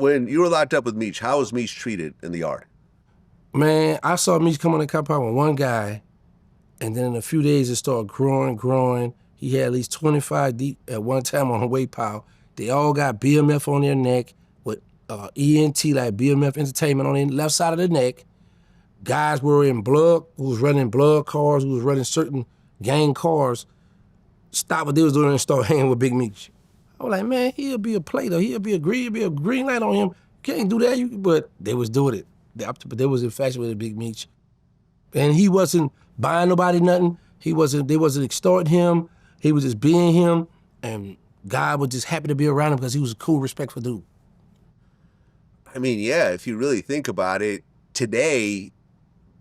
when you were locked up with Meech, how was Meech treated in the yard? Man, I saw Meech come on the compound with one guy, and then in a few days it started growing. He had at least 25 deep at one time on a weight pile. They all got BMF on their neck with ENT, like BMF Entertainment, on their left side of the neck. Guys were in blood, who was running blood cars, who was running certain gang cars, stopped what they was doing and started hanging with Big Meech. I was like, man, he'll be a player. He'll be a green light on him. Can't do that, but they was doing it. They was infatuated with Big Meech. And he wasn't buying nobody nothing. They wasn't extorting him. He was just being him, and God was just happy to be around him because he was a cool, respectful dude. I mean, yeah, if you really think about it, today,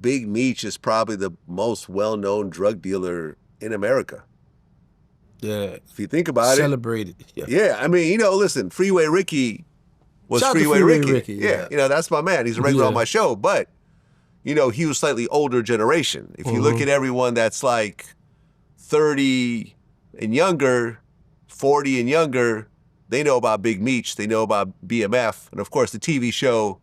Big Meech is probably the most well-known drug dealer in America. Yeah. If you think about Celebrated. it. Yeah, I mean, listen, Freeway Ricky was Freeway Ricky. Yeah, that's my man. He's a regular on my show, but, he was slightly older generation. If you look at everyone that's like 30 and younger, 40 and younger, they know about Big Meech, they know about BMF, and of course the TV show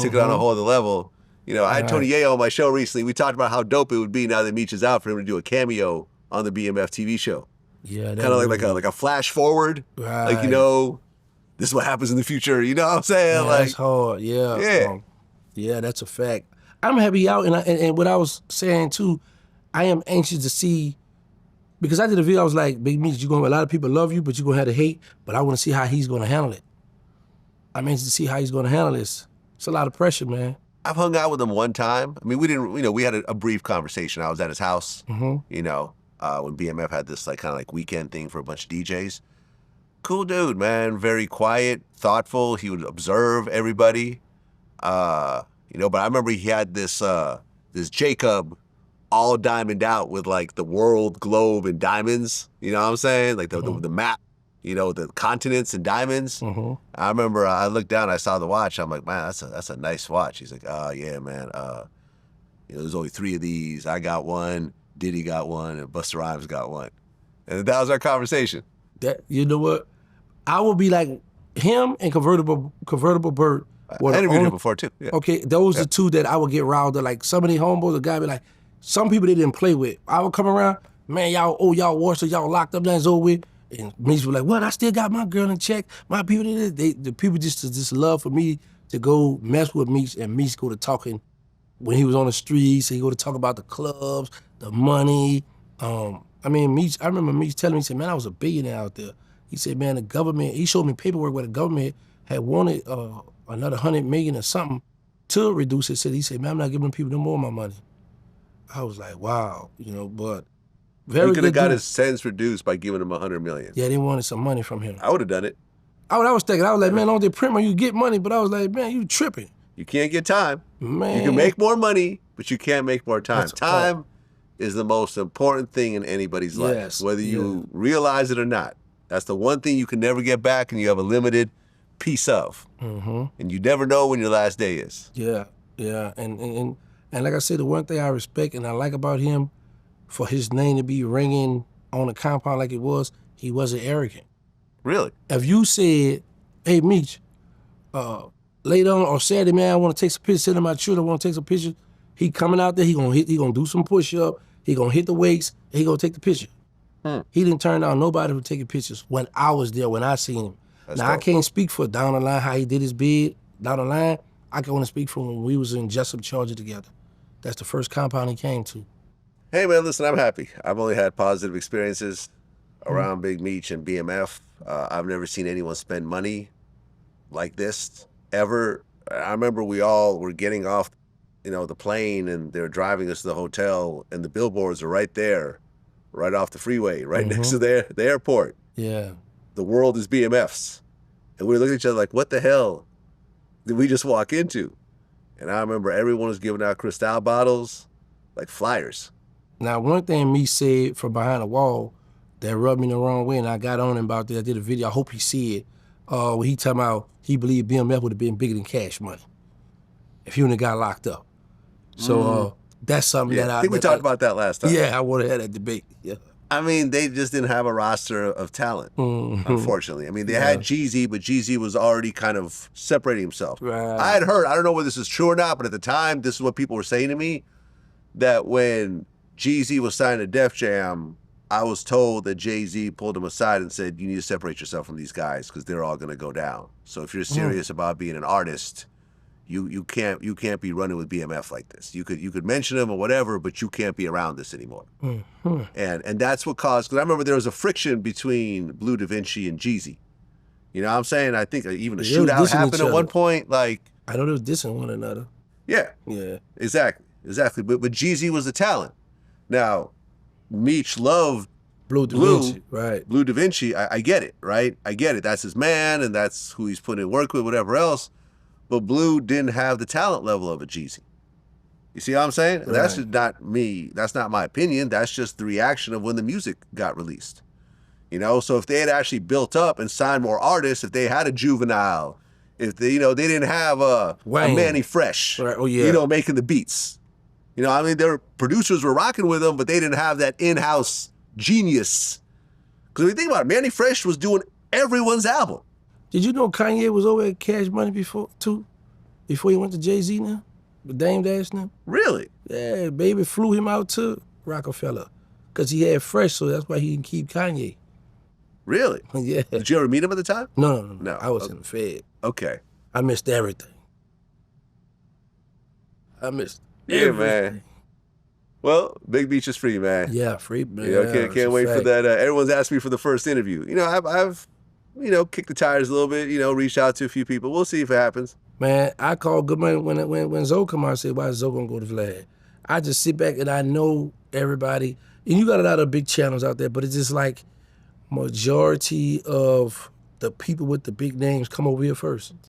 took it on a whole other level. I had Tony Yayo on my show recently. We talked about how dope it would be now that Meech is out for him to do a cameo on the BMF TV show. Yeah, kind of like a flash forward. Right. Like, this is what happens in the future. You know what I'm saying? Yeah, that's hard. Yeah. Yeah. Yeah, that's a fact. I'm happy out, and what I was saying too, I am anxious to see, because I did a video, I was like, Big Meech, a lot of people love you, but you're gonna have to hate, but I wanna see how he's gonna handle it. I'm anxious to see how he's gonna handle this. It's a lot of pressure, man. I've hung out with him one time. I mean, we didn't, we had a brief conversation. I was at his house, when BMF had this kind of weekend thing for a bunch of DJs. Cool dude, man. Very quiet, thoughtful. He would observe everybody. But I remember he had this Jacob all diamond out with the world globe and diamonds. You know what I'm saying? The map, the continents and diamonds. I remember I looked down, I saw the watch. I'm like, man, that's a nice watch. He's like, oh yeah, man. There's only 3 of these. I got one, Diddy got one, and Busta Rhymes got one. And that was our conversation. You know what? I would be like him and Convertible Bird. I interviewed him before too. Yeah. Okay, those are 2 that I would get riled up. Like some of these homeboys, the guy be like, some people they didn't play with. I would come around, man, y'all washed, y'all locked up, that's over with. And Meech was like, what? I still got my girl in check. My people, the people just love for me to go mess with Meech, and Meech go to talking when he was on the streets. He go to talk about the clubs, the money. I remember Meech telling me, he said, man, I was a billionaire out there. He said, man, the government, he showed me paperwork where the government had wanted another 100 million or something to reduce it. He said, man, I'm not giving people no more of my money. I was like, wow, but very he could have got dude. his sentence reduced by giving him 100 million. Yeah, they wanted some money from him. I would have done it. I was thinking, I was like, man, on the print you get money, but I was like, man, you tripping. You can't get time. Man. You can make more money, but you can't make more time. Time is the most important thing in anybody's life, whether you realize it or not. That's the one thing you can never get back, and you have a limited piece of. And you never know when your last day is. Yeah. And like I said, the one thing I respect and I like about him, for his name to be ringing on the compound like it was, he wasn't arrogant. Really? If you said, hey, Meech, later on or Saturday, man, I want to take some pictures, send him my children, I want to take some pictures, he coming out there, he gonna do some push-up, he gonna hit the weights, and he gonna take the picture. He didn't turn down nobody from taking pictures when I was there, when I seen him. That's now, dope. I can't speak for down the line, how he did his bid down the line. I can only speak for when we was in Jessup, Georgia together. That's the first compound he came to. Hey, man, listen, I'm happy. I've only had positive experiences around Big Meech and BMF. I've never seen anyone spend money like this, ever. I remember we all were getting off, the plane, and they were driving us to the hotel, and the billboards are right there, right off the freeway, right next to the airport. Yeah. The world is BMF's. And we were looking at each other like, what the hell did we just walk into? And I remember everyone was giving out Cristal bottles like flyers. Now, one thing Meech said from behind the wall that rubbed me the wrong way, and I got on him about that. I did a video, I hope he see it, when he talking about he believed BMF would have been bigger than Cash Money if he wouldn't have got locked up. So that's something that I think we talked about that last time. Yeah, I want to have that debate. Yeah. I mean, they just didn't have a roster of talent, unfortunately. I mean, they had Jeezy, but Jeezy was already kind of separating himself. Right. I had heard, I don't know whether this is true or not, but at the time, this is what people were saying to me, that when Jeezy was signed to Def Jam, I was told that Jay-Z pulled him aside and said, you need to separate yourself from these guys because they're all going to go down. So if you're serious about being an artist, you can't be running with BMF like this. You could mention them or whatever, but you can't be around this anymore. And that's what caused, because I remember there was a friction between Blue Da Vinci and Jeezy. You know what I'm saying? I think even a shootout happened at one point. Like, I know they was dissing one another. Yeah. Exactly. But Jeezy was the talent. Now, Meech loved Blue Da Vinci, right? Blue Da Vinci. I get it, right? I get it. That's his man, and that's who he's putting in work with, whatever else. But Blue didn't have the talent level of a Jeezy. You see what I'm saying? Right. That's just not me. That's not my opinion. That's just the reaction of when the music got released. You know, so if they had actually built up and signed more artists, if they had a Juvenile, if they, they didn't have a Manny Fresh, making the beats. You know, I mean, their producers were rocking with them, but they didn't have that in-house genius. Because when you think about it, Manny Fresh was doing everyone's album. Did you know Kanye was over at Cash Money before he went to Jay-Z now? With Dame Dash now? Really? Yeah, baby flew him out to Rockefeller. Because he had Fresh, so that's why he didn't keep Kanye. Really? Yeah. Did you ever meet him at the time? No. I was in the Fed. Okay. I missed everything. Everything. Man. Well, Big Meech is free, man. Yeah, free, man. Can't wait for that. Everyone's asked me for the first interview. I've kicked the tires a little bit, reached out to a few people. We'll see if it happens. Man, I called Good Money when Zoe come out. I said, why is Zoe gonna go to Vlad? I just sit back and I know everybody. And you got a lot of big channels out there, but it's just like majority of the people with the big names come over here first.